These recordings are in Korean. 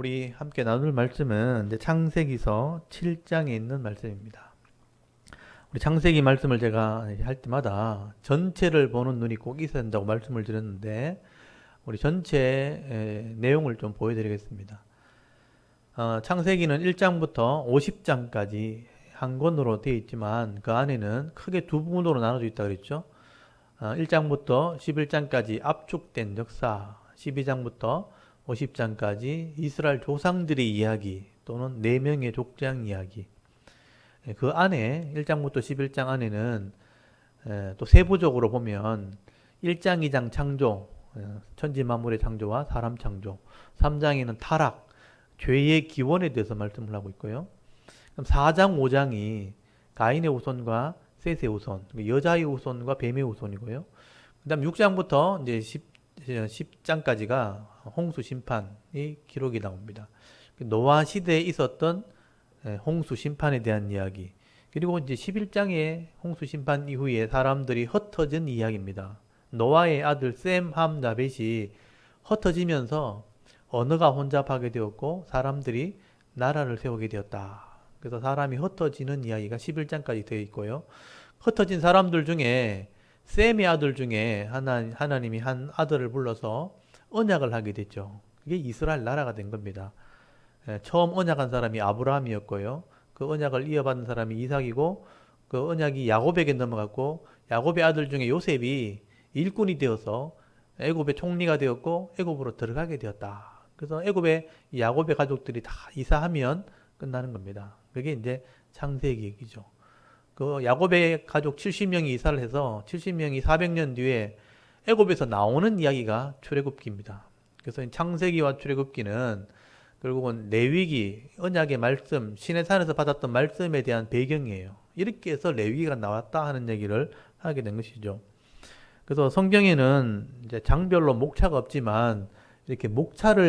우리 함께 나눌 말씀은 이제 창세기서 7장에 있는 말씀입니다. 우리 창세기 말씀을 제가 할 때마다 전체를 보는 눈이 꼭 있어야 된다고 말씀을 드렸는데 우리 전체 내용을 좀 보여드리겠습니다. 창세기는 1장부터 50장까지 한 권으로 되어 있지만 그 안에는 크게 두 부분으로 나눠져 있다고 그랬죠. 1장부터 11장까지 압축된 역사, 12장부터 50장까지 이스라엘 조상들의 이야기 또는 4명의 족장 이야기. 그 안에 1장부터 11장 안에는 또 세부적으로 보면 1장, 2장 창조, 천지만물의 창조와 사람 창조, 3장에는 타락, 죄의 기원에 대해서 말씀을 하고 있고요. 그럼 4장, 5장이 가인의 후손과 셋의 후손, 여자의 후손과 뱀의 후손이고요. 그 다음 6장부터 이제 10장까지가 홍수 심판의 기록이 나옵니다. 노아 시대에 있었던 홍수 심판에 대한 이야기. 그리고 이제 11장의 홍수 심판 이후에 사람들이 흩어진 이야기입니다. 노아의 아들 셈, 함, 야벳이 흩어지면서 언어가 혼잡하게 되었고 사람들이 나라를 세우게 되었다. 그래서 사람이 흩어지는 이야기가 11장까지 되어 있고요. 흩어진 사람들 중에 셈의 아들 중에 하나님이 한 아들을 불러서 언약을 하게 됐죠. 그게 이스라엘 나라가 된 겁니다. 처음 언약한 사람이 아브라함이었고요. 그 언약을 이어받은 사람이 이삭이고 그 언약이 야곱에게 넘어갔고 야곱의 아들 중에 요셉이 일꾼이 되어서 애굽의 총리가 되었고 애굽으로 들어가게 되었다. 그래서 애굽의 야곱의 가족들이 다 이사하면 끝나는 겁니다. 그게 이제 창세기 얘기죠. 그 야곱의 가족 70명이 이사를 해서 70명이 400년 뒤에 애굽에서 나오는 이야기가 출애굽기입니다. 그래서 창세기와 출애굽기는 결국은 레위기, 언약의 말씀, 시내산에서 받았던 말씀에 대한 배경이에요. 이렇게 해서 레위기가 나왔다 하는 얘기를 하게 된 것이죠. 그래서 성경에는 이제 장별로 목차가 없지만 이렇게 목차가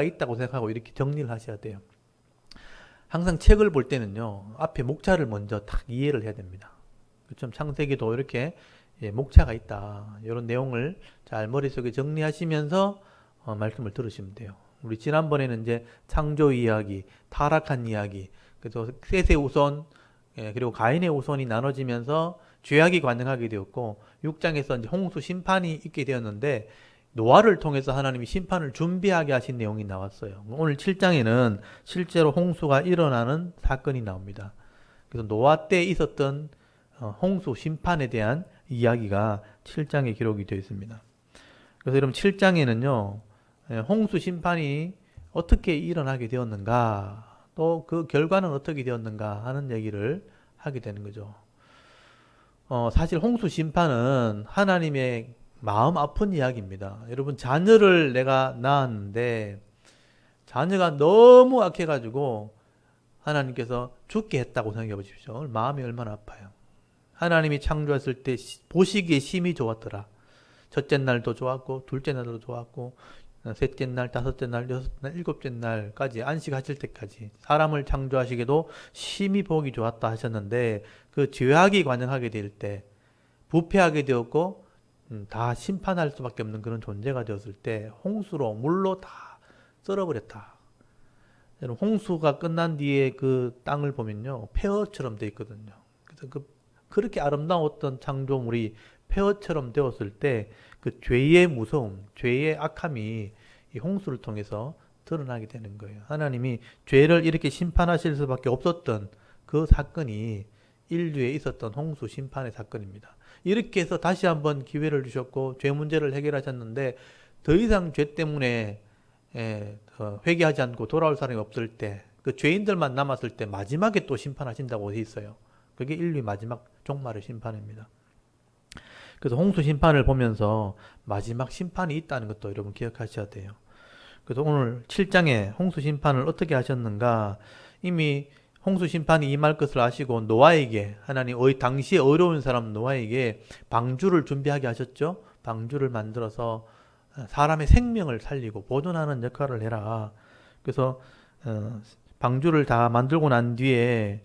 있다고 생각하고 이렇게 정리를 하셔야 돼요. 항상 책을 볼 때는요, 앞에 목차를 먼저 딱 이해를 해야 됩니다. 좀 창세기도 이렇게 목차가 있다. 이런 내용을 잘 머릿속에 정리하시면서 말씀을 들으시면 돼요. 우리 지난번에는 이제 창조 이야기, 타락한 이야기, 그래서 셋의 후손, 그리고 가인의 후손이 나눠지면서 죄악이 관영하게 되었고, 6장에서 이제 홍수 심판이 있게 되었는데, 노아를 통해서 하나님이 심판을 준비하게 하신 내용이 나왔어요. 오늘 7장에는 실제로 홍수가 일어나는 사건이 나옵니다. 그래서 노아 때 있었던 홍수 심판에 대한 이야기가 7장에 기록이 되어 있습니다. 그래서 여러분 7장에는요, 홍수 심판이 어떻게 일어나게 되었는가, 또 그 결과는 어떻게 되었는가 하는 얘기를 하게 되는 거죠. 사실 홍수 심판은 하나님의 마음 아픈 이야기입니다. 여러분 자녀를 내가 낳았는데 자녀가 너무 악해가지고 하나님께서 죽게 했다고 생각해 보십시오. 마음이 얼마나 아파요. 하나님이 창조했을 때 보시기에 심히 좋았더라. 첫째 날도 좋았고 둘째 날도 좋았고 셋째 날, 다섯째 날, 여섯째 날, 일곱째 날까지 안식하실 때까지 사람을 창조하시기도 심히 보기 좋았다 하셨는데 그 죄악이 관영하게 될 때 부패하게 되었고 다 심판할 수밖에 없는 그런 존재가 되었을 때 홍수로 물로 다 썰어버렸다. 홍수가 끝난 뒤에 그 땅을 보면요 폐허처럼 되어 있거든요. 그래서 그렇게 아름다웠던 창조물이 폐허처럼 되었을 때 그 죄의 무서움, 죄의 악함이 이 홍수를 통해서 드러나게 되는 거예요. 하나님이 죄를 이렇게 심판하실 수밖에 없었던 그 사건이 인류에 있었던 홍수 심판의 사건입니다. 이렇게 해서 다시 한번 기회를 주셨고 죄 문제를 해결하셨는데 더 이상 죄 때문에 회개하지 않고 돌아올 사람이 없을 때 그 죄인들만 남았을 때 마지막에 또 심판하신다고 돼 있어요. 그게 인류의 마지막 종말의 심판입니다. 그래서 홍수 심판을 보면서 마지막 심판이 있다는 것도 여러분 기억하셔야 돼요. 그래서 오늘 7장에 홍수 심판을 어떻게 하셨는가, 이미 홍수 심판이 임할 것을 아시고 노아에게 하나님 당시에 어려운 사람 노아에게 방주를 준비하게 하셨죠. 방주를 만들어서 사람의 생명을 살리고 보존하는 역할을 해라. 그래서 방주를 다 만들고 난 뒤에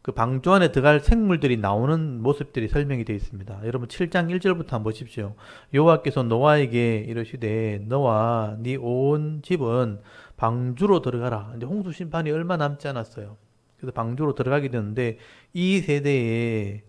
그 방주 안에 들어갈 생물들이 나오는 모습들이 설명이 되어 있습니다. 여러분 7장 1절부터 한번 보십시오. 여호와께서 노아에게 이르시되 너와 네 온 집은 방주로 들어가라. 이제 홍수 심판이 얼마 남지 않았어요. 그래서 방주로 들어가게 되는데 이 세대에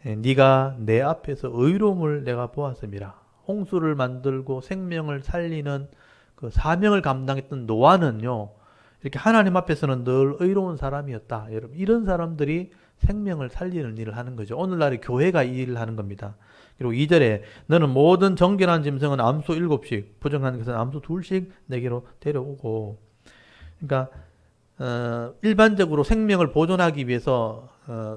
네가 내 앞에서 의로움을 내가 보았음이라. 홍수를 만들고 생명을 살리는 그 사명을 감당했던 노아는요. 이렇게 하나님 앞에서는 늘 의로운 사람이었다. 여러분 이런 사람들이 생명을 살리는 일을 하는 거죠. 오늘날의 교회가 이 일을 하는 겁니다. 그리고 2절에 너는 모든 정결한 짐승은 암소 7씩 부정한 것은 암소 2씩 내게로 데려오고. 그러니까 일반적으로 생명을 보존하기 위해서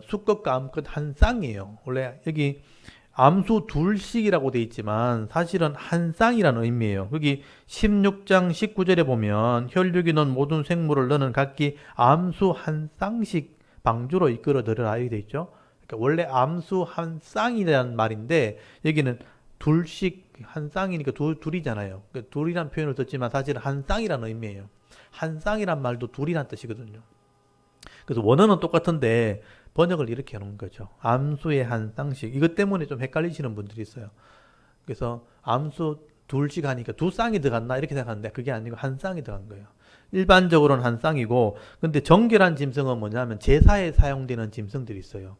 수컷과 암컷 한 쌍이에요. 원래 여기 암수 둘씩이라고 돼 있지만 사실은 한 쌍이라는 의미예요. 여기 16장 19절에 보면 혈육이 논 모든 생물을 너는 각기 암수 한 쌍씩 방주로 이끌어 들으라 이렇게 돼 있죠. 그러니까 원래 암수 한 쌍이라는 말인데 여기는 둘씩 한 쌍이니까 둘이잖아요. 그러니까 둘이란 표현을 썼지만 사실은 한 쌍이라는 의미예요. 한 쌍이란 말도 둘이란 뜻이거든요. 그래서 원어는 똑같은데 번역을 이렇게 해놓은 거죠. 암수의 한 쌍씩. 이것 때문에 좀 헷갈리시는 분들이 있어요. 그래서 암수 둘씩 하니까 두 쌍이 들어갔나 이렇게 생각하는데 그게 아니고 한 쌍이 들어간 거예요. 일반적으로는 한 쌍이고, 근데 정결한 짐승은 뭐냐면 제사에 사용되는 짐승들이 있어요.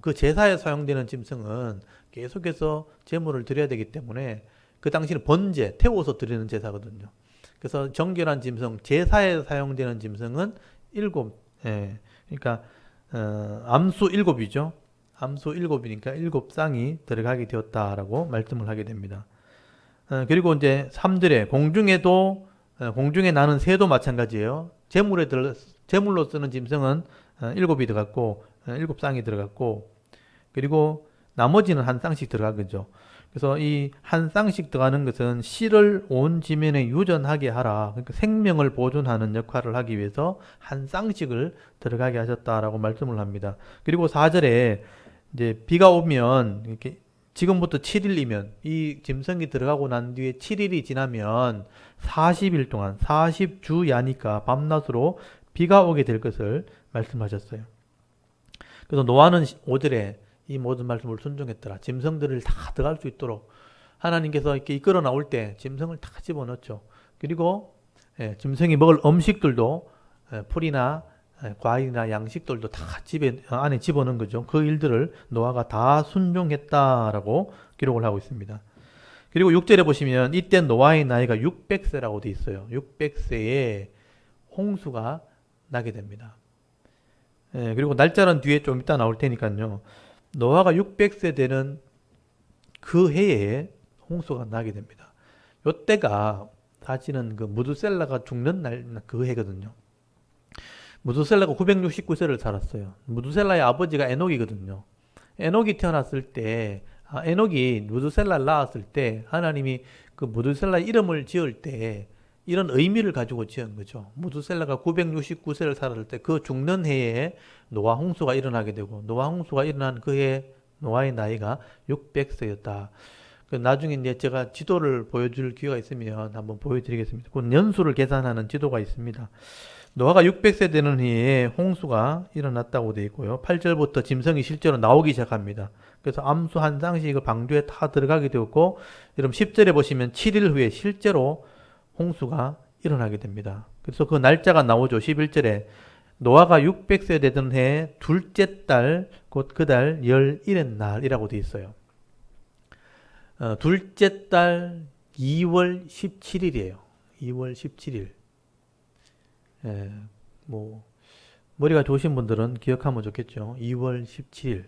그 제사에 사용되는 짐승은 계속해서 제물을 드려야 되기 때문에 그 당시는 번제, 태워서 드리는 제사거든요. 그래서 정결한 짐승, 제사에 사용되는 짐승은 7, 그러니까 암수 7이죠. 암수 7이니까 7쌍이 들어가게 되었다라고 말씀을 하게 됩니다. 그리고 이제 3절에 공중에 나는 새도 마찬가지예요. 제물로 쓰는 짐승은 7이 들어갔고 7쌍이 들어갔고, 그리고 나머지는 한 쌍씩 들어가겠죠. 그래서 이 한 쌍씩 들어가는 것은 씨를 온 지면에 유전하게 하라. 그러니까 생명을 보존하는 역할을 하기 위해서 한 쌍씩을 들어가게 하셨다라고 말씀을 합니다. 그리고 4절에 이제 비가 오면 이렇게 지금부터 7일이면 이 짐승이 들어가고 난 뒤에 7일이 지나면 40일 동안 40주야니까 밤낮으로 비가 오게 될 것을 말씀하셨어요. 그래서 노아는 5절에 이 모든 말씀을 순종했더라. 짐승들을 다 들어갈 수 있도록 하나님께서 이렇게 이끌어 나올 때 짐승을 다 집어넣었죠. 그리고 짐승이 먹을 음식들도 풀이나 과일이나 양식들도 다 안에 집어넣은 거죠. 그 일들을 노아가 다 순종했다라고 기록을 하고 있습니다. 그리고 6절에 보시면 이때 노아의 나이가 600세라고 되어 있어요. 600세에 홍수가 나게 됩니다. 그리고 날짜는 뒤에 좀 이따 나올 테니까요. 노아가 600세 되는 그 해에 홍수가 나게 됩니다. 요때가 사실은 그 무드셀라가 죽는 날 그 해거든요. 무드셀라가 969세를 살았어요. 무드셀라의 아버지가 에녹이거든요. 에녹이 태어났을 때, 에녹이 무드셀라를 낳았을 때 하나님이 그 무드셀라 이름을 지을 때 이런 의미를 가지고 지은 거죠. 무드셀라가 969세를 살았을 때 그 죽는 해에 노아 홍수가 일어나게 되고, 노아 홍수가 일어난 그 해에 노아의 나이가 600세였다. 나중에 이제 제가 지도를 보여줄 기회가 있으면 한번 보여드리겠습니다. 그 연수를 계산하는 지도가 있습니다. 노아가 600세 되는 해에 홍수가 일어났다고 되어 있고요. 8절부터 짐승이 실제로 나오기 시작합니다. 그래서 암수 한 쌍씩 방주에 다 들어가게 되었고, 여러분 10절에 보시면 7일 후에 실제로 홍수가 일어나게 됩니다. 그래서 그 날짜가 나오죠. 11절에 노아가 600세 되던 해 둘째 달, 곧 그 달 11의 날이라고 되어 있어요. 둘째 달 2월 17일이에요. 2월 17일. 머리가 좋으신 분들은 기억하면 좋겠죠. 2월 17일.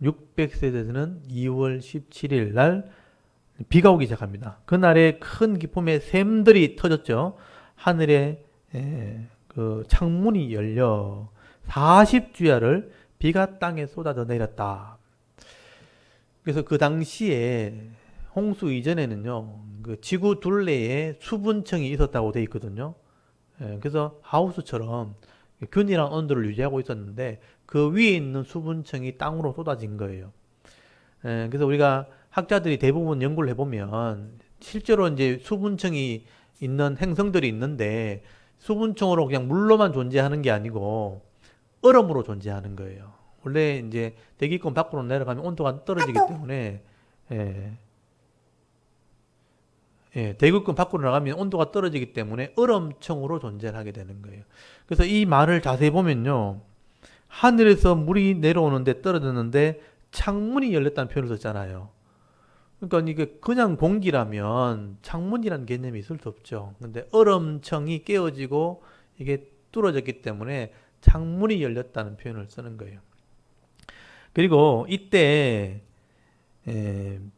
600세 되는 2월 17일 날 비가 오기 시작합니다. 그날에 큰 기쁨의 샘들이 터졌죠. 하늘에 그 창문이 열려 40주야를 비가 땅에 쏟아져 내렸다. 그래서 그 당시에 홍수 이전에는요, 그 지구 둘레에 수분층이 있었다고 돼 있거든요. 그래서 하우스처럼 균일한 온도를 유지하고 있었는데 그 위에 있는 수분층이 땅으로 쏟아진 거예요. 그래서 우리가 학자들이 대부분 연구를 해보면 실제로 이제 수분층이 있는 행성들이 있는데 수분층으로 그냥 물로만 존재하는 게 아니고 얼음으로 존재하는 거예요. 원래 이제 대기권 밖으로 내려가면 온도가 떨어지기 때문에 예, 대기권 밖으로 나가면 온도가 떨어지기 때문에 얼음층으로 존재를 하게 되는 거예요. 그래서 이 말을 자세히 보면요. 하늘에서 물이 내려오는데 떨어졌는데 창문이 열렸다는 표현을 썼잖아요. 그러니까 이게 그냥 공기라면 창문이라는 개념이 있을 수 없죠. 근데 얼음층이 깨어지고 이게 뚫어졌기 때문에 창문이 열렸다는 표현을 쓰는 거예요. 그리고 이때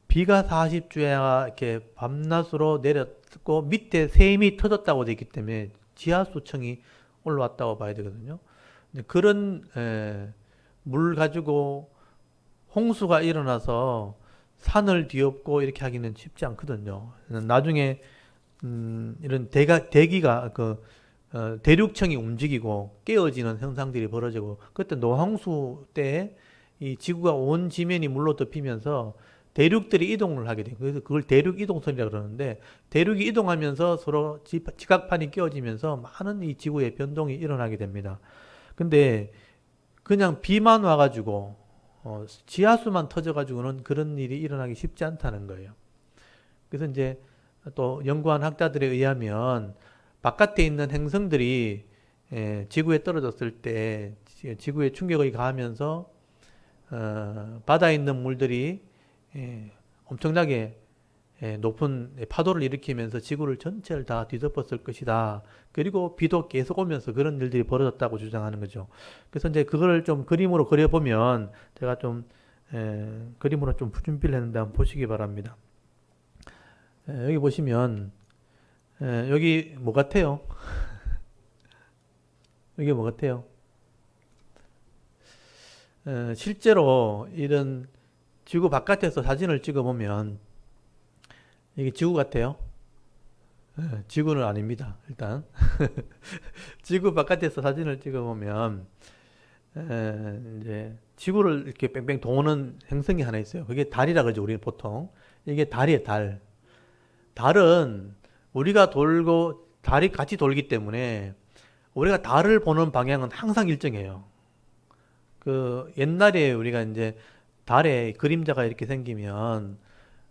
비가 40주야 이렇게 밤낮으로 내렸고 밑에 샘이 터졌다고 되어 있기 때문에 지하수층이 올라왔다고 봐야 되거든요. 그런 물 가지고 홍수가 일어나서 산을 뒤엎고 이렇게 하기는 쉽지 않거든요. 나중에 이런 대기가 대륙층이 움직이고 깨어지는 현상들이 벌어지고 그때 노홍수 때 이 지구가 온 지면이 물로 덮이면서 대륙들이 이동을 하게 돼요. 그래서 그걸 대륙 이동선이라고 그러는데 대륙이 이동하면서 서로 지각판이 끼워지면서 많은 이 지구의 변동이 일어나게 됩니다. 근데 그냥 비만 와가지고 지하수만 터져가지고는 그런 일이 일어나기 쉽지 않다는 거예요. 그래서 이제 또 연구한 학자들에 의하면 바깥에 있는 행성들이 지구에 떨어졌을 때 지구에 충격이 가하면서 바다에 있는 물들이 엄청나게 높은 파도를 일으키면서 지구를 전체를 다 뒤덮었을 것이다. 그리고 비도 계속 오면서 그런 일들이 벌어졌다고 주장하는 거죠. 그래서 이제 그걸 좀 그림으로 그려보면 제가 좀 그림으로 좀 준비를 했는데 한번 보시기 바랍니다. 여기 보시면 여기 뭐 같아요? 이게 뭐 같아요? 실제로 이런 지구 바깥에서 사진을 찍어보면 이게 지구 같아요? 지구는 아닙니다. 일단 지구 바깥에서 사진을 찍어보면 이제 지구를 이렇게 뺑뺑 도는 행성이 하나 있어요. 그게 달이라 그러죠. 우리는 보통 이게 달이에요. 달. 달은 우리가 돌고 달이 같이 돌기 때문에 우리가 달을 보는 방향은 항상 일정해요. 그 옛날에 우리가 이제 달에 그림자가 이렇게 생기면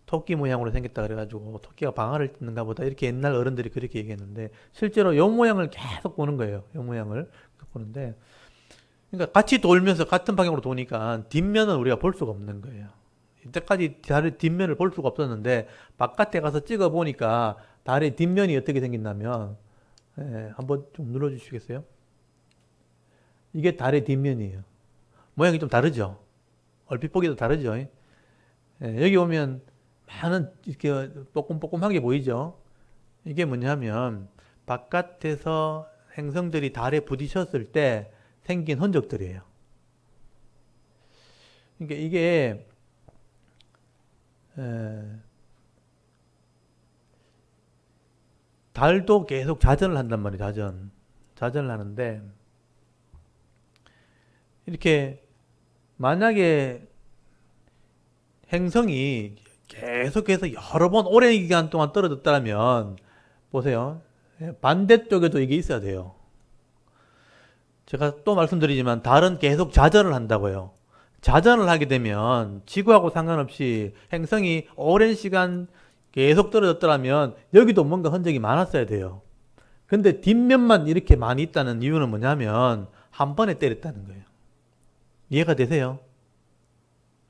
토끼 모양으로 생겼다 그래가지고 토끼가 방아를 뜯는가 보다 이렇게 옛날 어른들이 그렇게 얘기했는데 실제로 요 모양을 계속 보는 거예요. 요 모양을 계속 보는데 그러니까 같이 돌면서 같은 방향으로 도니까 뒷면은 우리가 볼 수가 없는 거예요. 이때까지 달의 뒷면을 볼 수가 없었는데 바깥에 가서 찍어 보니까 달의 뒷면이 어떻게 생겼냐면 한번 좀 눌러주시겠어요? 이게 달의 뒷면이에요. 모양이 좀 다르죠? 얼핏 보기도 다르죠? 여기 오면 많은 이렇게 뽀꼼뽀꼼하게 보이죠? 이게 뭐냐면 바깥에서 행성들이 달에 부딪혔을 때 생긴 흔적들이에요. 그러니까 이게 달도 계속 자전을 한단 말이에요. 자전을 하는데 이렇게 만약에 행성이 계속해서 여러 번 오랜 기간 동안 떨어졌다면 보세요. 반대쪽에도 이게 있어야 돼요. 제가 또 말씀드리지만 달은 계속 자전을 한다고요. 자전을 하게 되면 지구하고 상관없이 행성이 오랜 시간 계속 떨어졌더라면 여기도 뭔가 흔적이 많았어야 돼요. 근데 뒷면만 이렇게 많이 있다는 이유는 뭐냐면 한 번에 때렸다는 거예요. 이해가 되세요?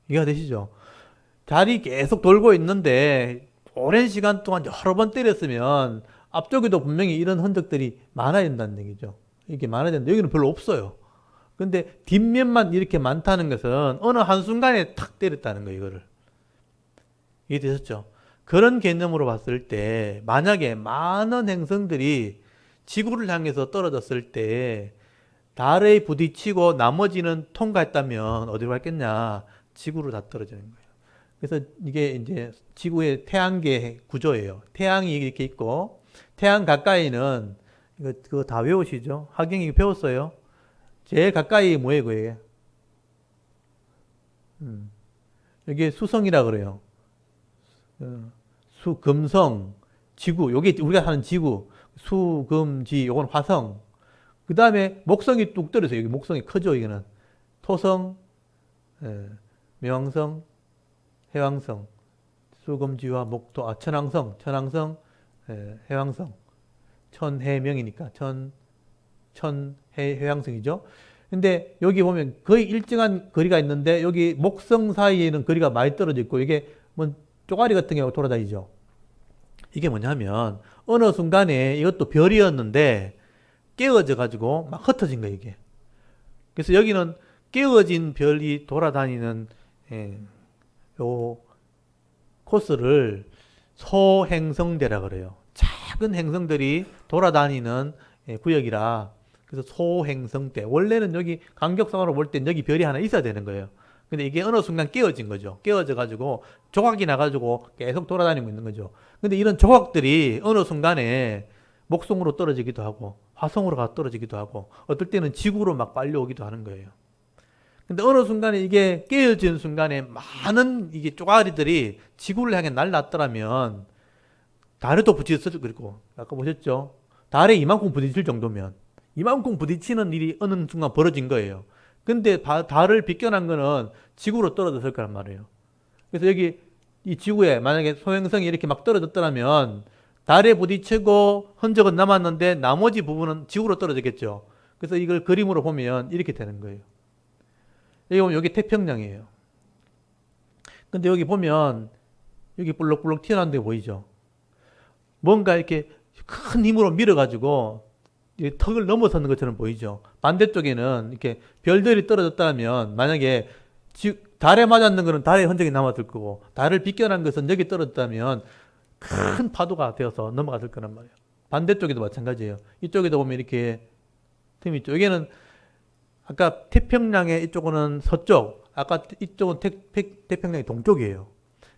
이해가 되시죠? 달이 계속 돌고 있는데 오랜 시간 동안 여러 번 때렸으면 앞쪽에도 분명히 이런 흔적들이 많아야 된다는 얘기죠. 이게 많아야 되는데 여기는 별로 없어요. 근데 뒷면만 이렇게 많다는 것은 어느 한순간에 탁 때렸다는 거예요, 이거를. 이해되셨죠? 그런 개념으로 봤을 때 만약에 많은 행성들이 지구를 향해서 떨어졌을 때 달에 부딪히고 나머지는 통과했다면 어디로 갔겠냐? 지구로 다 떨어지는 거예요. 그래서 이게 이제 지구의 태양계 구조예요. 태양이 이렇게 있고 태양 가까이는 이거 그거 다 외우시죠? 하경이 배웠어요. 제일 가까이 뭐예요, 그게? 여기 수성이라 그래요. 금성, 지구. 요게 우리가 사는 지구. 수, 금, 지. 요건 화성. 그 다음에 목성이 뚝 떨어져요. 여기 목성이 크죠. 이거는 토성, 명왕성, 해왕성, 수금지화, 목토, 천왕성, 해왕성, 천해명이니까 천해해왕성이죠. 근데 여기 보면 거의 일정한 거리가 있는데 여기 목성 사이에는 거리가 많이 떨어져 있고 이게 뭐 쪼가리 같은 경우가 돌아다니죠. 이게 뭐냐면 어느 순간에 이것도 별이었는데 깨어져 가지고 막 흩어진 거예요, 이게. 그래서 여기는 깨어진 별이 돌아다니는 요 코스를 소행성대라 그래요. 작은 행성들이 돌아다니는 구역이라 그래서 소행성대. 원래는 여기 간격상으로 볼 땐 여기 별이 하나 있어야 되는 거예요. 근데 이게 어느 순간 깨어진 거죠. 깨어져 가지고 조각이 나가지고 계속 돌아다니고 있는 거죠. 근데 이런 조각들이 어느 순간에 목성으로 떨어지기도 하고 화성으로 가 떨어지기도 하고 어떨 때는 지구로 막 빨려오기도 하는 거예요. 근데 어느 순간에 이게 깨어지는 순간에 많은 이게 쪼가리들이 지구를 향해 날랐더라면 달에도 부딪혔을 거고 아까 보셨죠? 달에 이만큼 부딪힐 정도면 이만큼 부딪히는 일이 어느 순간 벌어진 거예요. 근데 달을 비껴난 거는 지구로 떨어졌을 거란 말이에요. 그래서 여기 이 지구에 만약에 소행성이 이렇게 막 떨어졌더라면 달에 부딪히고 흔적은 남았는데 나머지 부분은 지구로 떨어졌겠죠. 그래서 이걸 그림으로 보면 이렇게 되는 거예요. 여기 보면 여기 태평양이에요. 근데 여기 보면 여기 볼록볼록 튀어나온 데 보이죠? 뭔가 이렇게 큰 힘으로 밀어가지고 턱을 넘어서는 것처럼 보이죠? 반대쪽에는 이렇게 별들이 떨어졌다면 만약에 달에 맞았는 것은 달에 흔적이 남았을 거고 달을 비껴난 것은 여기 떨어졌다면 큰 파도가 되어서 넘어갔을 거란 말이에요. 반대쪽에도 마찬가지예요. 이쪽에도 보면 이렇게 틈이 있죠. 여기는 아까 태평양의 이쪽은 서쪽, 아까 이쪽은 태평양의 동쪽이에요.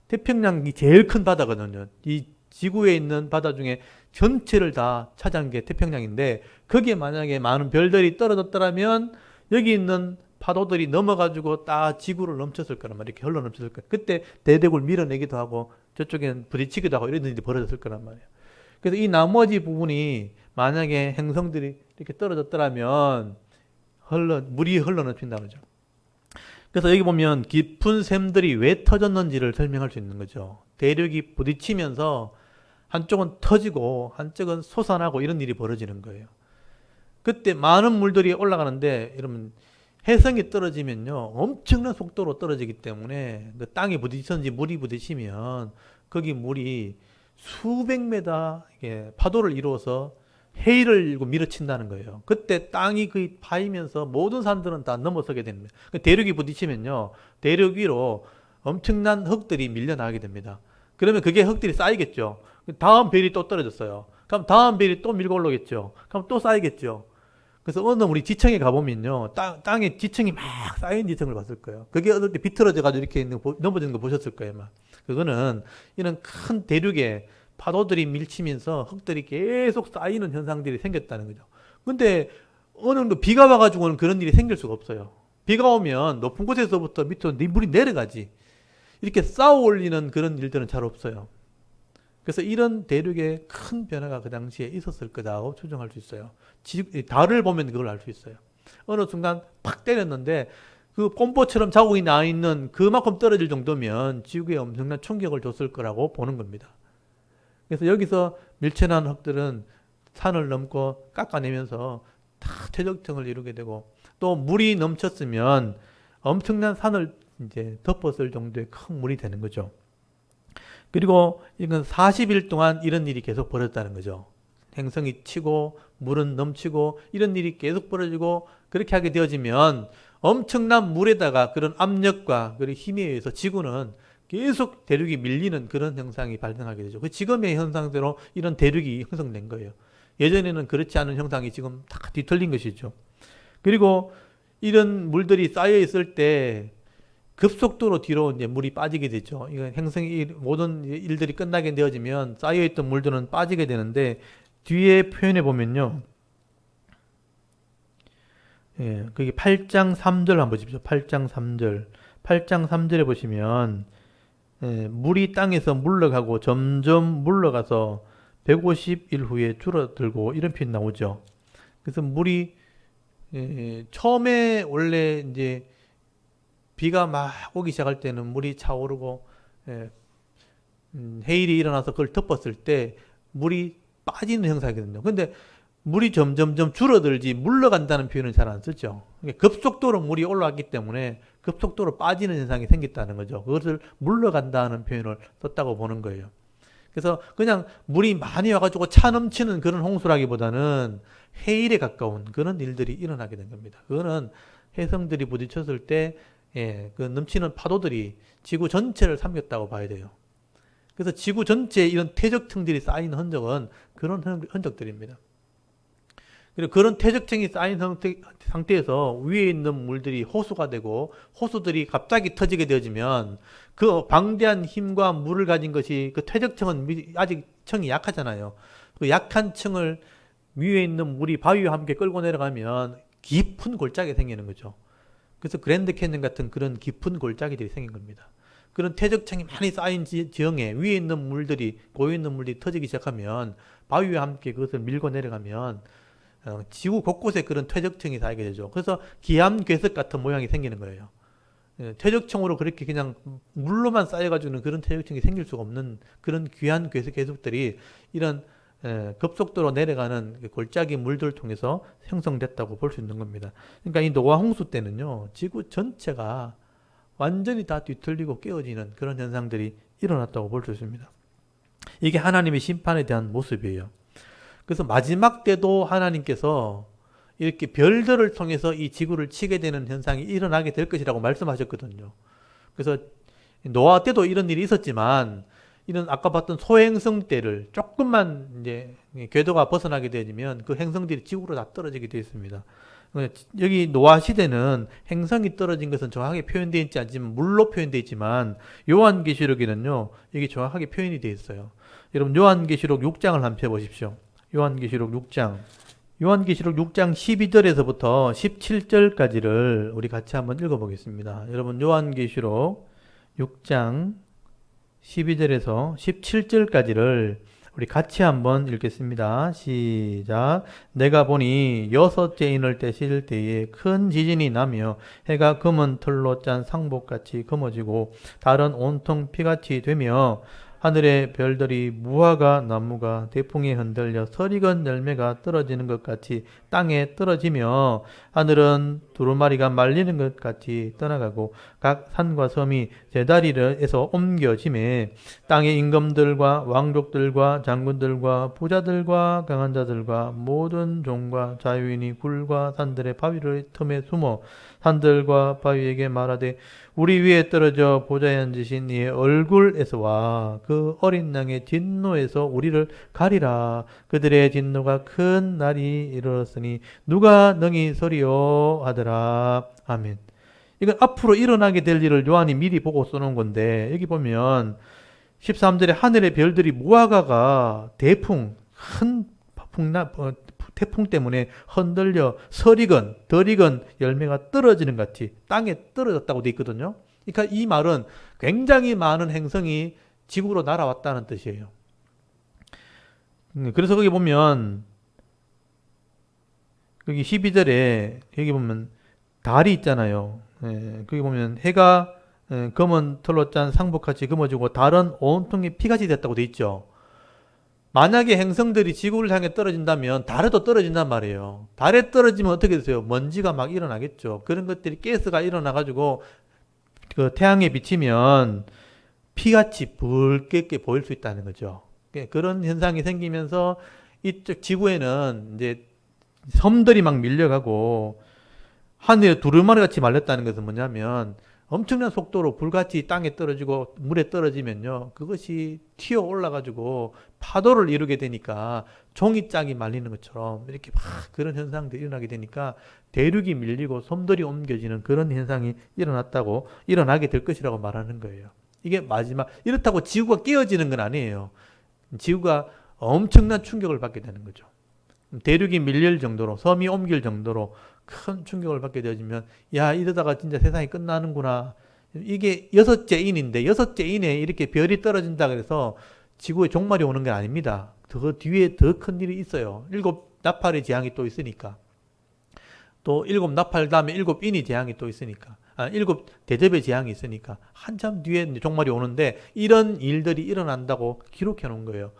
태평양이 제일 큰 바다거든요. 이 지구에 있는 바다 중에 전체를 다 차지한 게 태평양인데 거기에 만약에 많은 별들이 떨어졌더라면 여기 있는 파도들이 넘어가지고 딱 지구를 넘쳤을 거란 말이에요. 이렇게 흘러 넘쳤을 거예요. 그때 대륙을 밀어내기도 하고 저쪽에는 부딪히기도 하고 이런 일이 벌어졌을 거란 말이에요. 그래서 이 나머지 부분이 만약에 행성들이 이렇게 떨어졌더라면 물이 흘러넘친다는 거죠. 그래서 여기 보면 깊은 샘들이 왜 터졌는지를 설명할 수 있는 거죠. 대륙이 부딪히면서 한쪽은 터지고 한쪽은 솟아나고 이런 일이 벌어지는 거예요. 그때 많은 물들이 올라가는데 이러면 해성이 떨어지면요 엄청난 속도로 떨어지기 때문에 그 땅에 부딪히든지 물이 부딪히면 거기 물이 수백 메다 파도를 이루어서 해일을 밀어친다는 거예요. 그때 땅이 거의 파이면서 모든 산들은 다 넘어서게 됩니다. 대륙이 부딪히면요 대륙 위로 엄청난 흙들이 밀려나게 됩니다. 그러면 그게 흙들이 쌓이겠죠. 다음 별이 또 떨어졌어요. 그럼 다음 별이 또 밀고 올라오겠죠. 그럼 또 쌓이겠죠. 그래서 어느 우리 지층에 가보면요 땅에 지층이 막 쌓인 지층을 봤을 거예요. 그게 어떨 때 비틀어져 가지고 이렇게 있는 넘어지는 거 보셨을 거예요. 막. 그거는 이런 큰 대륙에 파도들이 밀치면서 흙들이 계속 쌓이는 현상들이 생겼다는 거죠. 근데 어느 정도 비가 와가지고는 그런 일이 생길 수가 없어요. 비가 오면 높은 곳에서부터 밑으로 물이 내려가지. 이렇게 쌓아 올리는 그런 일들은 잘 없어요. 그래서 이런 대륙의 큰 변화가 그 당시에 있었을 거다고 추정할 수 있어요. 달을 보면 그걸 알 수 있어요. 어느 순간 팍 때렸는데 그 꼼보처럼 자국이 나 있는 그만큼 떨어질 정도면 지구에 엄청난 충격을 줬을 거라고 보는 겁니다. 그래서 여기서 밀천한 흙들은 산을 넘고 깎아내면서 다 퇴적층을 이루게 되고 또 물이 넘쳤으면 엄청난 산을 이제 덮었을 정도의 큰 물이 되는 거죠. 그리고 이건 40일 동안 이런 일이 계속 벌어졌다는 거죠. 행성이 치고 물은 넘치고 이런 일이 계속 벌어지고 그렇게 하게 되어지면 엄청난 물에다가 그런 압력과 그런 힘에 의해서 지구는 계속 대륙이 밀리는 그런 현상이 발생하게 되죠. 그 지금의 현상대로 이런 대륙이 형성된 거예요. 예전에는 그렇지 않은 형상이 지금 다 뒤틀린 것이죠. 그리고 이런 물들이 쌓여 있을 때 급속도로 뒤로 이제 물이 빠지게 되죠. 이건 행성이 모든 일들이 끝나게 되어지면 쌓여 있던 물들은 빠지게 되는데 뒤에 표현해 보면요. 예, 그게 8장 3절 한번 보십시오. 8장 3절. 8장 3절에 보시면 물이 땅에서 물러가고 점점 물러가서 150일 후에 줄어들고 이런 표현 나오죠. 그래서 물이 처음에 원래 이제 비가 막 오기 시작할 때는 물이 차오르고 예, 해일이 일어나서 그걸 덮었을 때 물이 빠지는 현상이거든요. 근데 물이 점점점 줄어들지 물러간다는 표현을 잘 안 쓰죠. 급속도로 물이 올라왔기 때문에 급속도로 빠지는 현상이 생겼다는 거죠. 그것을 물러간다는 표현을 썼다고 보는 거예요. 그래서 그냥 물이 많이 와가지고 차 넘치는 그런 홍수라기보다는 해일에 가까운 그런 일들이 일어나게 된 겁니다. 그거는 해성들이 부딪혔을 때 그 넘치는 파도들이 지구 전체를 삼켰다고 봐야 돼요. 그래서 지구 전체에 이런 퇴적층들이 쌓인 흔적은 그런 흔적들입니다. 그리고 그런 퇴적층이 쌓인 상태에서 위에 있는 물들이 호수가 되고 호수들이 갑자기 터지게 되어지면 그 방대한 힘과 물을 가진 것이 그 퇴적층은 아직 층이 약하잖아요. 그 약한 층을 위에 있는 물이 바위와 함께 끌고 내려가면 깊은 골짜기가 생기는 거죠. 그래서 그랜드 캐년 같은 그런 깊은 골짜기들이 생긴 겁니다. 그런 퇴적층이 많이 쌓인 지형에 위에 있는 물들이 고여 있는 물들이 터지기 시작하면 바위와 함께 그것을 밀고 내려가면 지구 곳곳에 그런 퇴적층이 쌓이게 되죠. 그래서 기암괴석 같은 모양이 생기는 거예요. 퇴적층으로 그렇게 그냥 물로만 쌓여가지고는 그런 퇴적층이 생길 수가 없는 그런 귀한 괴석들이 이런 급속도로 내려가는 골짜기 물들을 통해서 형성됐다고 볼 수 있는 겁니다. 그러니까 이 노아 홍수 때는요, 지구 전체가 완전히 다 뒤틀리고 깨어지는 그런 현상들이 일어났다고 볼 수 있습니다. 이게 하나님의 심판에 대한 모습이에요. 그래서 마지막 때도 하나님께서 이렇게 별들을 통해서 이 지구를 치게 되는 현상이 일어나게 될 것이라고 말씀하셨거든요. 그래서 노아 때도 이런 일이 있었지만 이런 아까 봤던 소행성 때를 조금만 이제 궤도가 벗어나게 되면 그 행성들이 지구로 다 떨어지게 되어 있습니다. 여기 노아 시대는 행성이 떨어진 것은 정확하게 표현되어 있지 않지만 물로 표현되어 있지만 요한계시록에는요 이게 정확하게 표현이 되어 있어요. 여러분 요한계시록 6장을 한번 펴보십시오. 요한계시록 6장 6장 12절에서부터 17절까지를 우리 같이 한번 읽어보겠습니다. 여러분 요한계시록 6장 12절에서 17절까지를 우리 같이 한번 읽겠습니다. 시작. 내가 보니 여섯째 인을 떼실 때에 큰 지진이 나며 해가 검은 털로 짠 상복같이 검어지고 달은 온통 피같이 되며 하늘의 별들이 무화과 나무가 대풍에 흔들려 서리건 열매가 떨어지는 것 같이 땅에 떨어지며 하늘은 두루마리가 말리는 것 같이 떠나가고 각 산과 섬이 제다리에서 옮겨짐에 땅의 임금들과 왕족들과 장군들과 부자들과 강한 자들과 모든 종과 자유인이 굴과 산들의 바위를 틈에 숨어 산들과 바위에게 말하되 우리 위에 떨어져 보좌에 앉으신 이의 얼굴에서와 그 어린 양의 진노에서 우리를 가리라. 그들의 진노가 큰 날이 이르렀으니 누가 능히 서리요 하더라. 아멘. 이건 앞으로 일어나게 될 일을 요한이 미리 보고 써놓은 건데 여기 보면 13절에 하늘의 별들이 무화과가 큰 태풍 때문에 흔들려 서리건, 덜익은 열매가 떨어지는 것 같이 땅에 떨어졌다고 돼 있거든요. 그러니까 이 말은 굉장히 많은 행성이 지구로 날아왔다는 뜻이에요. 그래서 거기 보면 여기 12절에 여기 보면 달이 있잖아요. 거기 보면 해가 검은 털로 짠 상복같이 검어지고 달은 온통이 피같이 됐다고 돼 있죠. 만약에 행성들이 지구를 향해 떨어진다면 달에도 떨어진단 말이에요. 달에 떨어지면 어떻게 되세요? 먼지가 막 일어나겠죠. 그런 것들이 가스가 일어나가지고 그 태양에 비치면 피같이 붉게 보일 수 있다는 거죠. 그런 현상이 생기면서 이쪽 지구에는 이제 섬들이 막 밀려가고 하늘에 두루마리 같이 말렸다는 것은 뭐냐면 엄청난 속도로 불같이 땅에 떨어지고 물에 떨어지면요. 그것이 튀어 올라가지고 파도를 이루게 되니까 종이짝이 말리는 것처럼 이렇게 막 그런 현상들이 일어나게 되니까 대륙이 밀리고 섬들이 옮겨지는 그런 현상이 일어나게 될 것이라고 말하는 거예요. 이게 마지막, 이렇다고 지구가 깨어지는 건 아니에요. 지구가 엄청난 충격을 받게 되는 거죠. 대륙이 밀릴 정도로, 섬이 옮길 정도로 큰 충격을 받게 되어지면 야 이러다가 진짜 세상이 끝나는구나. 이게 여섯째 인인데 여섯째 인에 이렇게 별이 떨어진다 그래서 지구에 종말이 오는 게 아닙니다. 더 뒤에 더 큰 일이 있어요. 7 나팔의 재앙이 또 있으니까. 또 7나팔 다음에 7인이 재앙이 또 있으니까 7대접의 재앙이 있으니까 한참 뒤에 이제 종말이 오는데 이런 일들이 일어난다고 기록해 놓은 거예요.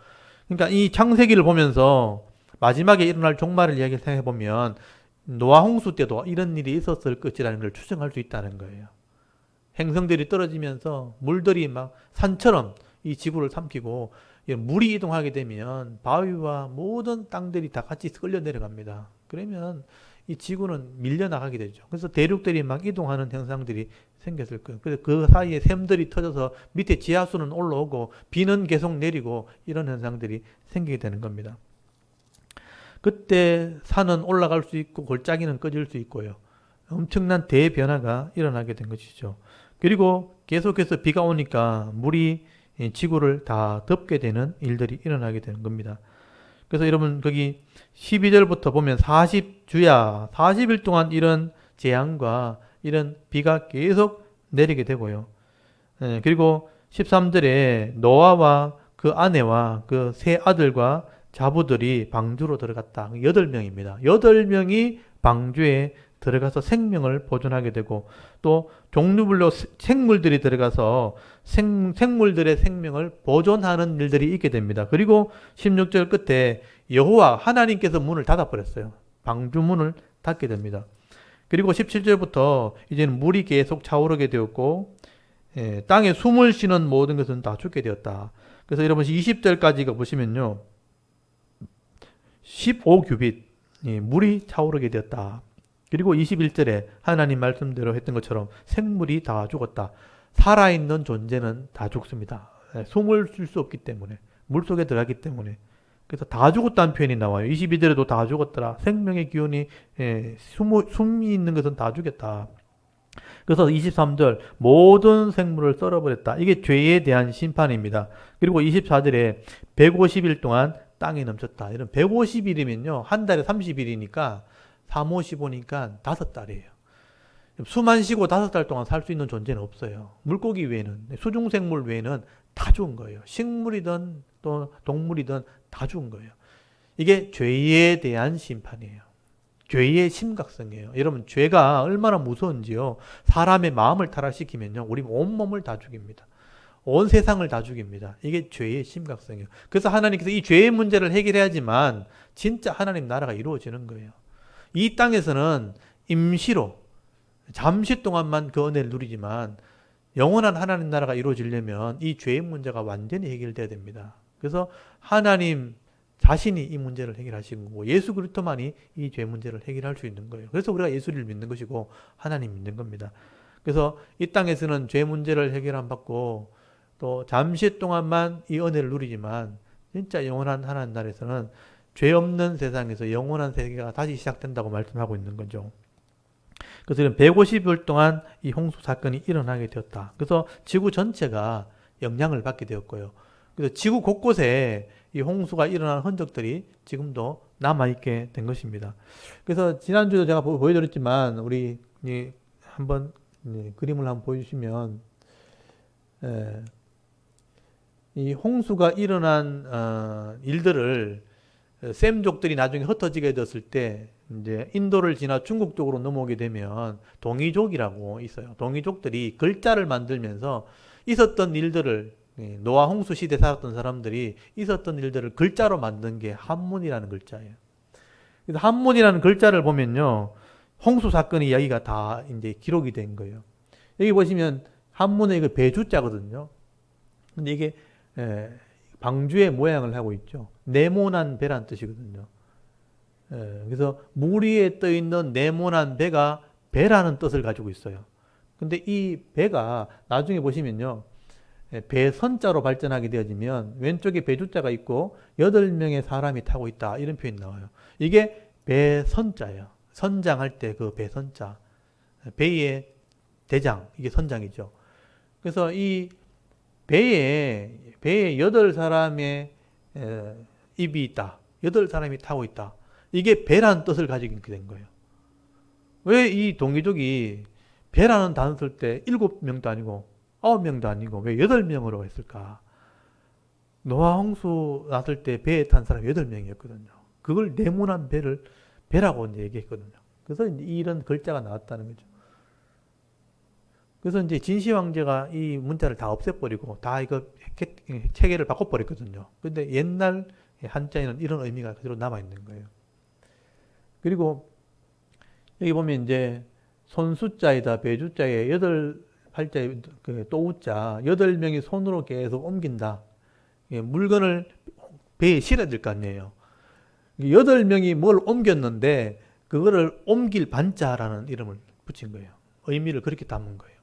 그러니까 이 창세기를 보면서 마지막에 일어날 종말을 이야기를 생각해 보면 노아 홍수 때도 이런 일이 있었을 것이라는 걸 추정할 수 있다는 거예요. 행성들이 떨어지면서 물들이 막 산처럼 이 지구를 삼키고 물이 이동하게 되면 바위와 모든 땅들이 다 같이 끌려 내려갑니다. 그러면 이 지구는 밀려나가게 되죠. 그래서 대륙들이 막 이동하는 현상들이 생겼을 거예요. 그래서 그 사이에 샘들이 터져서 밑에 지하수는 올라오고 비는 계속 내리고 이런 현상들이 생기게 되는 겁니다. 그때 산은 올라갈 수 있고 골짜기는 꺼질 수 있고요. 엄청난 대변화가 일어나게 된 것이죠. 그리고 계속해서 비가 오니까 물이 지구를 다 덮게 되는 일들이 일어나게 되는 겁니다. 그래서 여러분 거기 12절부터 보면 40주야 40일 동안 이런 재앙과 이런 비가 계속 내리게 되고요. 그리고 13절에 노아와 그 아내와 그 세 아들과 자부들이 방주로 들어갔다. 8명입니다. 8명이 방주에 들어가서 생명을 보존하게 되고 또 종류별로 생물들이 들어가서 생물들의 생명을 보존하는 일들이 있게 됩니다. 그리고 16절 끝에 여호와 하나님께서 문을 닫아버렸어요. 방주 문을 닫게 됩니다. 그리고 17절부터 이제는 물이 계속 차오르게 되었고 땅에 숨을 쉬는 모든 것은 다 죽게 되었다. 그래서 여러분 20절까지가 보시면요. 15규빗 물이 차오르게 되었다. 그리고 21절에 하나님 말씀대로 했던 것처럼 생물이 다 죽었다. 살아있는 존재는 다 죽습니다. 숨을 쉴 수 없기 때문에 물속에 들어가기 때문에 그래서 다 죽었다는 표현이 나와요. 22절에도 다 죽었더라. 생명의 기운이 숨이 있는 것은 다 죽였다. 그래서 23절 모든 생물을 썰어버렸다. 이게 죄에 대한 심판입니다. 그리고 24절에 150일 동안 땅이 넘쳤다. 이런 150일이면요. 한 달에 30일이니까 3, 5, 15니까 5달이에요. 숨 안 쉬고 5달 동안 살 수 있는 존재는 없어요. 물고기 외에는, 수중생물 외에는 다 죽은 거예요. 식물이든 또 동물이든 다 죽은 거예요. 이게 죄에 대한 심판이에요. 죄의 심각성이에요. 여러분, 죄가 얼마나 무서운지요. 사람의 마음을 타락시키면요. 우리 온몸을 다 죽입니다. 온 세상을 다 죽입니다. 이게 죄의 심각성이에요. 그래서 하나님께서 이 죄의 문제를 해결해야지만 진짜 하나님 나라가 이루어지는 거예요. 이 땅에서는 임시로 잠시 동안만 그 은혜를 누리지만 영원한 하나님 나라가 이루어지려면 이 죄의 문제가 완전히 해결돼야 됩니다. 그래서 하나님 자신이 이 문제를 해결하신 거고 예수 그리스도만이 이 죄 문제를 해결할 수 있는 거예요. 그래서 우리가 예수를 믿는 것이고 하나님 믿는 겁니다. 그래서 이 땅에서는 죄 문제를 해결 안 받고 또 잠시 동안만 이 은혜를 누리지만 진짜 영원한 하나님 나라에서는 죄 없는 세상에서 영원한 세계가 다시 시작된다고 말씀하고 있는 거죠. 그래서 150일 동안 이 홍수 사건이 일어나게 되었다. 그래서 지구 전체가 영향을 받게 되었고요. 그래서 지구 곳곳에 이 홍수가 일어난 흔적들이 지금도 남아있게 된 것입니다. 그래서 지난주에도 제가 보여드렸지만 우리 한번 그림을 한번 보여주시면 이 홍수가 일어난 일들을 셈족들이 나중에 흩어지게 되었을 때 이제 인도를 지나 중국 쪽으로 넘어오게 되면 동이족이라고 있어요. 동이족들이 글자를 만들면서 있었던 일들을 노아 홍수 시대 살았던 사람들이 있었던 일들을 글자로 만든 게 한문이라는 글자예요. 그래서 한문이라는 글자를 보면요. 홍수 사건의 이야기가 다 이제 기록이 된 거예요. 여기 보시면 한문에 이거 배주자거든요. 근데 이게 방주의 모양을 하고 있죠. 네모난 배란 뜻이거든요. 그래서 물 위에 떠 있는 네모난 배가 배라는 뜻을 가지고 있어요. 근데 이 배가 나중에 보시면요. 배선자로 발전하게 되어지면 왼쪽에 배주자가 있고 8명의 사람이 타고 있다. 이런 표현이 나와요. 이게 배선자예요. 선장할 때 그 배선자. 배의 대장. 이게 선장이죠. 그래서 이 배에 8사람의 입이 있다. 8사람이 타고 있다. 이게 배라는 뜻을 가지고 있게 된 거예요. 왜 이 동이족이 배라는 단어 쓸 때 7명도 아니고 9명도 아니고 왜 8명으로 했을까? 노아 홍수 났을 때 배에 탄 사람이 8명이었거든요. 그걸 네모난 배라고 이제 얘기했거든요. 그래서 이런 글자가 나왔다는 거죠. 그래서 이제 진시 황제가 이 문자를 다 없애버리고 다 이거 체계를 바꿔버렸거든요. 근데 옛날 한자에는 이런 의미가 그대로 남아있는 거예요. 그리고 여기 보면 이제 손수자에다 배주자에 여덟 팔자에 그 또우자 8명이 손으로 계속 옮긴다. 물건을 배에 실어야 될 거 아니에요. 8명이 뭘 옮겼는데 그거를 옮길 반자라는 이름을 붙인 거예요. 의미를 그렇게 담은 거예요.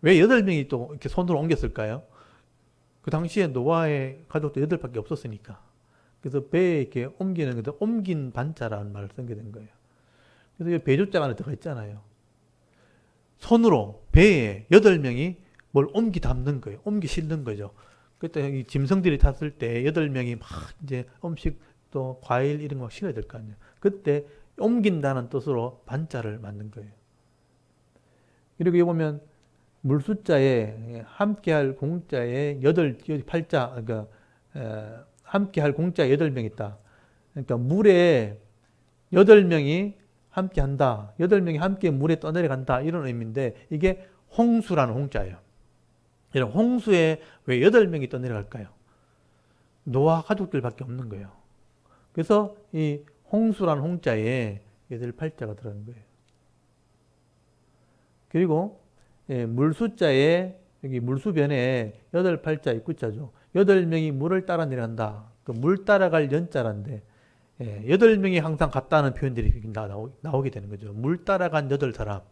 왜 8명이 또 이렇게 손으로 옮겼을까요? 그 당시에 노아의 가족도 8밖에 없었으니까. 그래서 배에 이렇게 옮기는 것도 옮긴 반자라는 말을 쓴 게 된 거예요. 그래서 이 배주자가 안에 들어가 있잖아요. 손으로 배에 8명이 뭘 옮기 담는 거예요. 옮기 실는 거죠. 그때 이 짐승들이 탔을 때 8명이 막 이제 음식 또 과일 이런 거 실어야 될 거 아니에요. 그때 옮긴다는 뜻으로 반자를 만든 거예요. 그리고 여기 보면 물숫자에 함께할 공자에 8자, 그러니까 함께할 공자에 8명 있다. 그러니까 물에 8명이 함께 한다. 8명이 함께 물에 떠내려간다. 이런 의미인데 이게 홍수라는 홍자예요. 이런 홍수에 왜 8명이 떠내려갈까요? 노아 가족들밖에 없는 거예요. 그래서 이 홍수라는 홍자에 8자가 들어가는 거예요. 그리고 물수자에 여기 물수변에 8팔자 입구자죠. 8명이 물을 따라 내려간다. 그 물 따라갈 연자란데 8명이 항상 같다는 표현들이 나오게 되는 거죠. 물 따라간 8사람.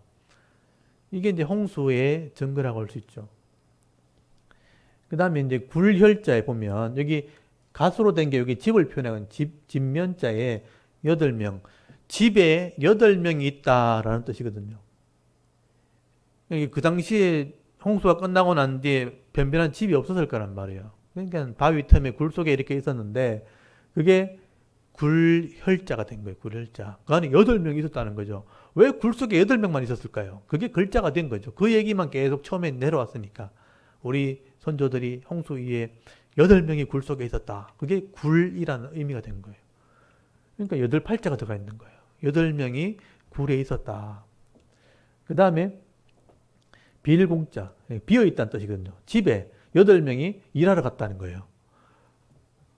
이게 이제 홍수의 증거라고 할 수 있죠. 그 다음에 이제 굴혈자에 보면 여기 가수로 된 게 여기 집을 표현하는 집면자에 8명. 집에 8명이 있다라는 뜻이거든요. 그 당시에 홍수가 끝나고 난 뒤에 변변한 집이 없었을 거란 말이에요. 그러니까 바위 틈에 굴 속에 이렇게 있었는데 그게 굴혈자가 된 거예요. 굴혈자. 그 안에 8명이 있었다는 거죠. 왜 굴 속에 8명만 있었을까요? 그게 글자가 된 거죠. 그 얘기만 계속 처음에 내려왔으니까. 우리 선조들이 홍수 위에 8명이 굴 속에 있었다. 그게 굴이라는 의미가 된 거예요. 그러니까 8팔자가 들어가 있는 거예요. 8명이 굴에 있었다. 그 다음에 빌공자, 비어있다는 뜻이거든요. 집에 8명이 일하러 갔다는 거예요.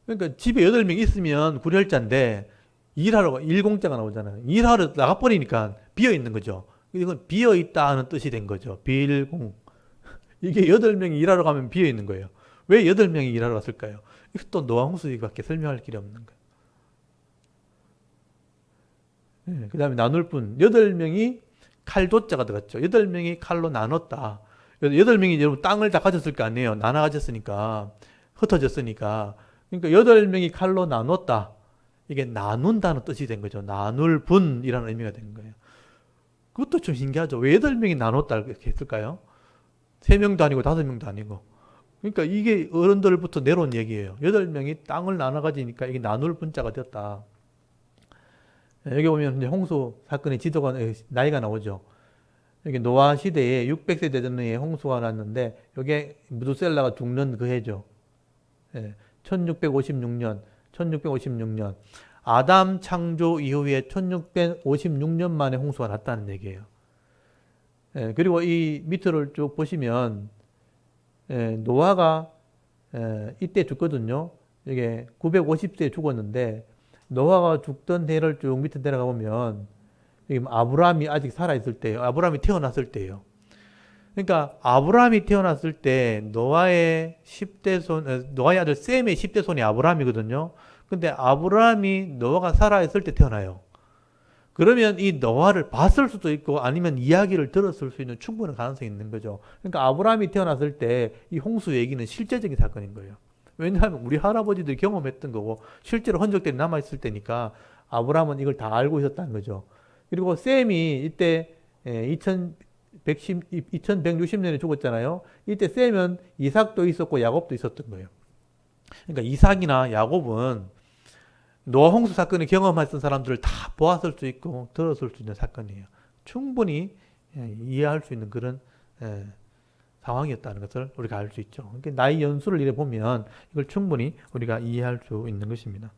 그러니까 집에 8명이 있으면 굴혈자인데 일하러, 일공자가 나오잖아요. 일하러 나가버리니까 비어있는 거죠. 이건 비어있다 하는 뜻이 된 거죠. 빌공. 이게 8명이 일하러 가면 비어있는 거예요. 왜 8명이 일하러 갔을까요? 이것도 노아홍수밖에 설명할 길이 없는 거예요. 그 다음에 나눌 뿐. 8명이 칼도자가 들어갔죠. 8명이 칼로 나눴다. 8명이 여러분 땅을 다 가졌을 거 아니에요. 나눠 가졌으니까. 흩어졌으니까. 그러니까 8명이 칼로 나눴다. 이게 나눈다는 뜻이 된 거죠. 나눌 분이라는 의미가 된 거예요. 그것도 좀 신기하죠. 왜 8명이 나눴다 이렇게 했을까요? 3명도 아니고 5명도 아니고. 그러니까 이게 어른들부터 내려온 얘기예요. 8명이 땅을 나눠 가지니까 이게 나눌 분자가 되었다. 여기 보면 이제 홍수 사건의 지도가 나이가 나오죠. 여기 노아 시대에 600세대 전에 홍수가 났는데 이게 무두셀라가 죽는 그 해죠. 1656년 아담 창조 이후에 1656년 만에 홍수가 났다는 얘기예요. 그리고 이 밑을 쭉 보시면 노아가 이때 죽거든요. 이게 950세에 죽었는데 노아가 죽던 해를 쭉 밑에 내려가 보면 아브라함이 아직 살아있을 때예요. 아브라함이 태어났을 때예요. 그러니까 아브라함이 태어났을 때 노아의 10대 손, 노아의 아들 셈의 10대 손이 아브라함이거든요. 근데 아브라함이 노아가 살아있을 때 태어나요. 그러면 이 노아를 봤을 수도 있고 아니면 이야기를 들었을 수 있는 충분한 가능성이 있는 거죠. 그러니까 아브라함이 태어났을 때 이 홍수 얘기는 실제적인 사건인 거예요. 왜냐하면 우리 할아버지들이 경험했던 거고 실제로 흔적들이 남아있을 때니까 아브라함은 이걸 다 알고 있었다는 거죠. 그리고 셈이 이때 2160년에 죽었잖아요. 이때 셈은 이삭도 있었고 야곱도 있었던 거예요. 그러니까 이삭이나 야곱은 노아 홍수 사건을 경험했던 사람들을 다 보았을 수 있고 들었을 수 있는 사건이에요. 충분히 이해할 수 있는 그런 상황이었다는 것을 우리가 알 수 있죠. 그러니까 나이 연수를 이래 보면 이걸 충분히 우리가 이해할 수 있는 것입니다.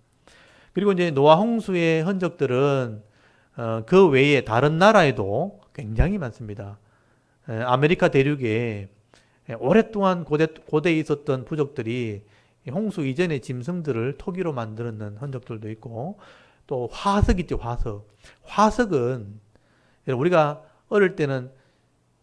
그리고 이제 노아 홍수의 흔적들은 그 외에 다른 나라에도 굉장히 많습니다. 아메리카 대륙에 오랫동안 고대에 있었던 부족들이 홍수 이전의 짐승들을 토기로 만드는 흔적들도 있고, 또 화석 있죠, 화석. 화석은 우리가 어릴 때는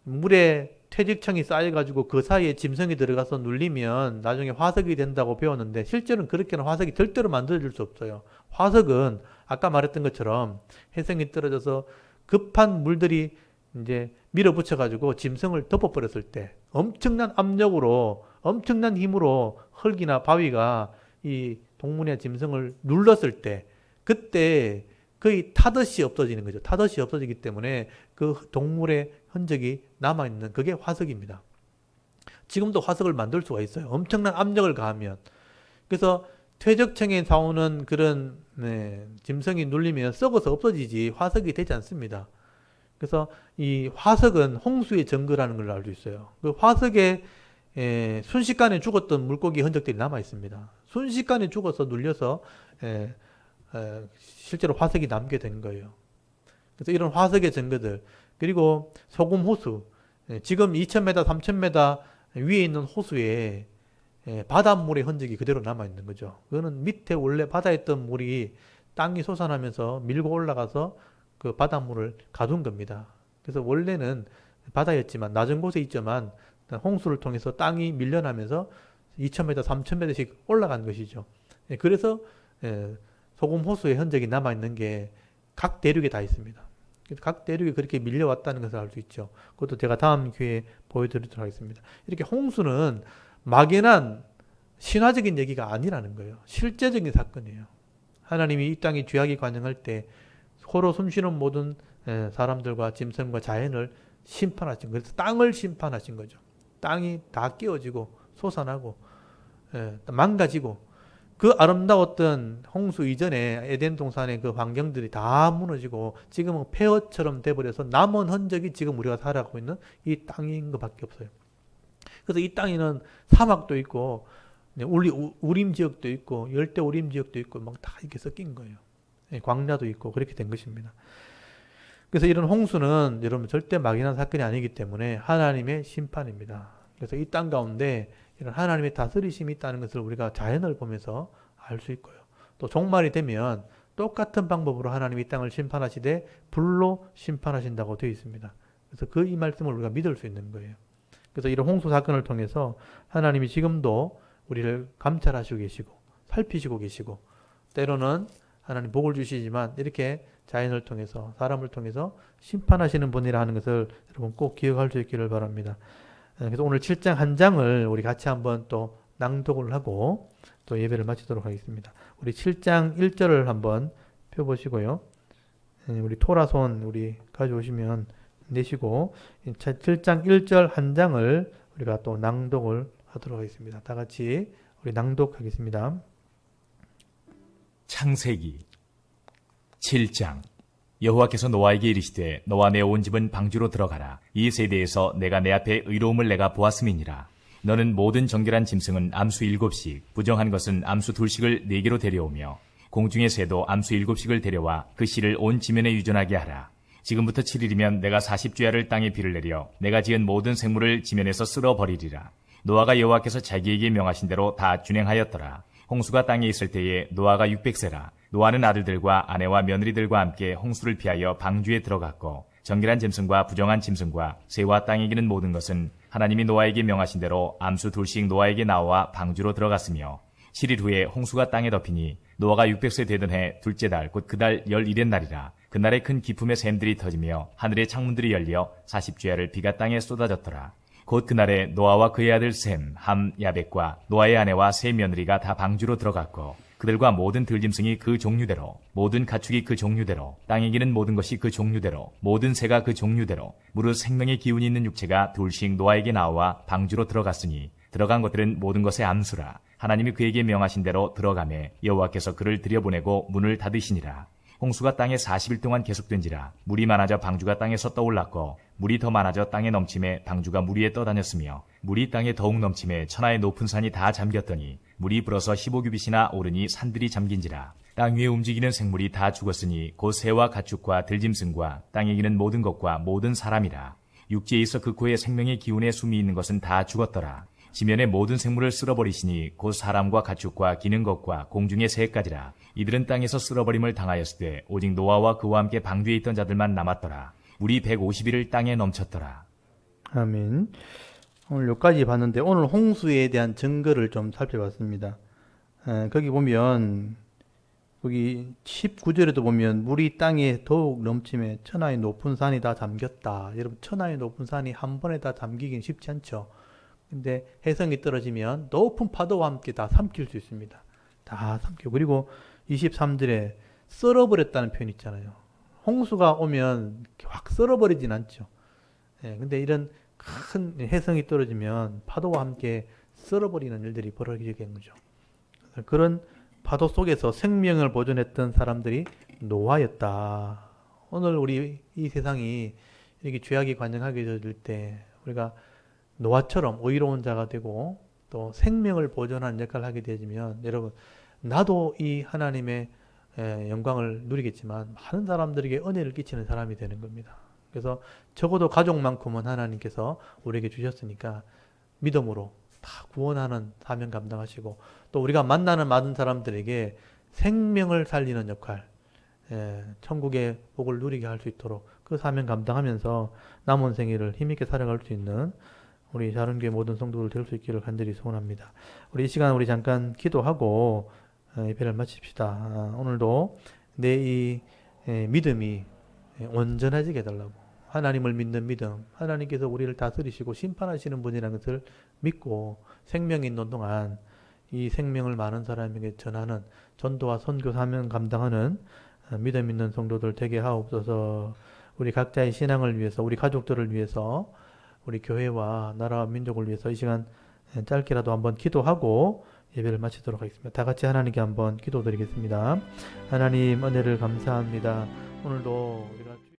물에 퇴직청이 쌓여가지고 그 사이에 짐승이 들어가서 눌리면 나중에 화석이 된다고 배웠는데, 실제로는 그렇게는 화석이 절대로 만들어질 수 없어요. 화석은 아까 말했던 것처럼 해성이 떨어져서 급한 물들이 이제 밀어붙여가지고 짐승을 덮어버렸을 때 엄청난 압력으로, 엄청난 힘으로 흙이나 바위가 이 동물이나 짐승을 눌렀을 때, 그때 거의 타듯이 없어지는 거죠. 타듯이 없어지기 때문에 그 동물의 흔적이 남아있는, 그게 화석입니다. 지금도 화석을 만들 수가 있어요. 엄청난 압력을 가하면. 그래서 퇴적청에 나오는 그런 짐승이 눌리면 썩어서 없어지지 화석이 되지 않습니다. 그래서 이 화석은 홍수의 증거라는 걸 알 수 있어요. 그 화석에 순식간에 죽었던 물고기 흔적들이 남아 있습니다. 순식간에 죽어서 눌려서 실제로 화석이 남게 된 거예요. 그래서 이런 화석의 증거들, 그리고 소금 호수, 지금 2,000m, 3,000m 위에 있는 호수에 바닷물의 흔적이 그대로 남아 있는 거죠. 그거는 밑에 원래 바다에 있던 물이 땅이 솟아나면서 밀고 올라가서 그 바닷물을 가둔 겁니다. 그래서 원래는 바다였지만, 낮은 곳에 있지만 홍수를 통해서 땅이 밀려나면서 2,000m, 3,000m씩 올라간 것이죠. 그래서 소금 호수의 흔적이 남아 있는 게 각 대륙에 다 있습니다. 각 대륙이 그렇게 밀려왔다는 것을 알 수 있죠. 그것도 제가 다음 기회에 보여드리도록 하겠습니다. 이렇게 홍수는 막연한 신화적인 얘기가 아니라는 거예요. 실제적인 사건이에요. 하나님이 이 땅에 죄악이 관영할 때 서로 숨쉬는 모든 사람들과 짐승과 자연을 심판하신 거예요. 그래서 땅을 심판하신 거죠. 땅이 다 깨어지고 솟아나고 망가지고, 그 아름다웠던 홍수 이전에 에덴 동산의 그 환경들이 다 무너지고 지금은 폐허처럼 돼버려서 남은 흔적이 지금 우리가 살아가고 있는 이 땅인 것밖에 없어요. 그래서 이 땅에는 사막도 있고 우림 지역도 있고 열대 우림 지역도 있고 막 다 이렇게 섞인 거예요. 광야도 있고 그렇게 된 것입니다. 그래서 이런 홍수는 여러분 절대 막연한 사건이 아니기 때문에 하나님의 심판입니다. 그래서 이 땅 가운데 이런 하나님의 다스리심이 있다는 것을 우리가 자연을 보면서 알 수 있고요. 또 종말이 되면 똑같은 방법으로 하나님이 이 땅을 심판하시되 불로 심판하신다고 되어 있습니다. 그래서 그 이 말씀을 우리가 믿을 수 있는 거예요. 그래서 이런 홍수 사건을 통해서 하나님이 지금도 우리를 감찰하시고 계시고 살피시고 계시고, 때로는 하나님 복을 주시지만 이렇게 자연을 통해서, 사람을 통해서 심판하시는 분이라 하는 것을 여러분 꼭 기억할 수 있기를 바랍니다. 그래서 오늘 7장 한 장을 우리 같이 한번 또 낭독을 하고 또 예배를 마치도록 하겠습니다. 우리 7장 1절을 한번 펴보시고요. 우리 토라손 우리 가져오시면 내시고 7장 1절 한 장을 우리가 또 낭독을 하도록 하겠습니다. 다 같이 우리 낭독하겠습니다. 창세기 7장. 여호와께서 노아에게 이르시되 너와 내 온 집은 방주로 들어가라. 이 세대에서 내가 내 앞에 의로움을 내가 보았음이니라. 너는 모든 정결한 짐승은 암수 7씩, 부정한 것은 암수 2씩을 4개로 데려오며 공중의 새도 암수 7씩을 데려와 그 씨를 온 지면에 유전하게 하라. 지금부터 7일이면 내가 40주야를 땅에 비를 내려 내가 지은 모든 생물을 지면에서 쓸어버리리라. 노아가 여호와께서 자기에게 명하신 대로 다 준행하였더라. 홍수가 땅에 있을 때에 노아가 600세라. 노아는 아들들과 아내와 며느리들과 함께 홍수를 피하여 방주에 들어갔고, 정결한 짐승과 부정한 짐승과 새와 땅에 기는 모든 것은 하나님이 노아에게 명하신 대로 암수 2씩 노아에게 나와 방주로 들어갔으며, 7일 후에 홍수가 땅에 덮이니 노아가 600세 되던 해 둘째 달 곧 그 달 11의 날이라. 그날에 큰 기품의 샘들이 터지며 하늘의 창문들이 열려 40주야를 비가 땅에 쏟아졌더라. 곧 그날에 노아와 그의 아들 셈, 함, 야벳과 노아의 아내와 세 며느리가 다 방주로 들어갔고, 그들과 모든 들짐승이 그 종류대로, 모든 가축이 그 종류대로, 땅에 기는 모든 것이 그 종류대로, 모든 새가 그 종류대로, 무릇 생명의 기운이 있는 육체가 둘씩 노아에게 나와 방주로 들어갔으니 들어간 것들은 모든 것의 암수라. 하나님이 그에게 명하신 대로 들어가매 여호와께서 그를 들여보내고 문을 닫으시니라. 홍수가 땅에 40일 동안 계속된지라. 물이 많아져 방주가 땅에서 떠올랐고, 물이 더 많아져 땅에 넘침에 방주가 물 위에 떠다녔으며, 물이 땅에 더욱 넘침에 천하의 높은 산이 다 잠겼더니 물이 불어서 15규빗이나 오르니 산들이 잠긴지라. 땅 위에 움직이는 생물이 다 죽었으니 곧 새와 가축과 들짐승과 땅에 기는 모든 것과 모든 사람이라. 육지에 있어 그 코에 생명의 기운에 숨이 있는 것은 다 죽었더라. 지면의 모든 생물을 쓸어버리시니 곧 사람과 가축과 기는 것과 공중의 새까지라. 이들은 땅에서 쓸어버림을 당하였으되 오직 노아와 그와 함께 방주에 있던 자들만 남았더라. 물이 150일을 땅에 넘쳤더라. 아멘. 오늘 여기까지 봤는데 오늘 홍수에 대한 증거를 좀 살펴봤습니다. 거기 보면 거기 19절에도 보면 물이 땅에 더욱 넘침에 천하의 높은 산이 다 잠겼다. 여러분 천하의 높은 산이 한 번에 다 잠기긴 쉽지 않죠. 근데 해성이 떨어지면 높은 파도와 함께 다 삼킬 수 있습니다. 다 삼키고 그리고 23절에 썰어버렸다는 표현 있잖아요. 홍수가 오면 확 썰어버리진 않죠. 근데 이런 큰 해성이 떨어지면 파도와 함께 썰어버리는 일들이 벌어지게 된 거죠. 그런 파도 속에서 생명을 보존했던 사람들이 노아였다. 오늘 우리 이 세상이 이렇게 죄악이 관영하게 될 때 우리가 노아처럼 의로운 자가 되고 또 생명을 보존하는 역할을 하게 되면 여러분 나도 이 하나님의 영광을 누리겠지만 많은 사람들에게 은혜를 끼치는 사람이 되는 겁니다. 그래서 적어도 가족만큼은 하나님께서 우리에게 주셨으니까 믿음으로 다 구원하는 사명 감당하시고 또 우리가 만나는 많은 사람들에게 생명을 살리는 역할, 천국의 복을 누리게 할 수 있도록 그 사명 감당하면서 남은 생애를 힘있게 살아갈 수 있는 우리 자른교회 모든 성도들 될 수 있기를 간절히 소원합니다. 우리 이 시간 우리 잠깐 기도하고 예배를 마칩시다. 오늘도 내 이 믿음이 온전해지게 해달라고 하나님을 믿는 믿음, 하나님께서 우리를 다스리시고 심판하시는 분이라는 것을 믿고 생명이 있는 동안 이 생명을 많은 사람에게 전하는 전도와 선교 사명 감당하는 믿음 있는 성도들 되게 하옵소서. 우리 각자의 신앙을 위해서 우리 가족들을 위해서 우리 교회와 나라와 민족을 위해서 이 시간 짧게라도 한번 기도하고 예배를 마치도록 하겠습니다. 다 같이 하나님께 한번 기도드리겠습니다. 하나님 은혜를 감사합니다. 오늘도 우리가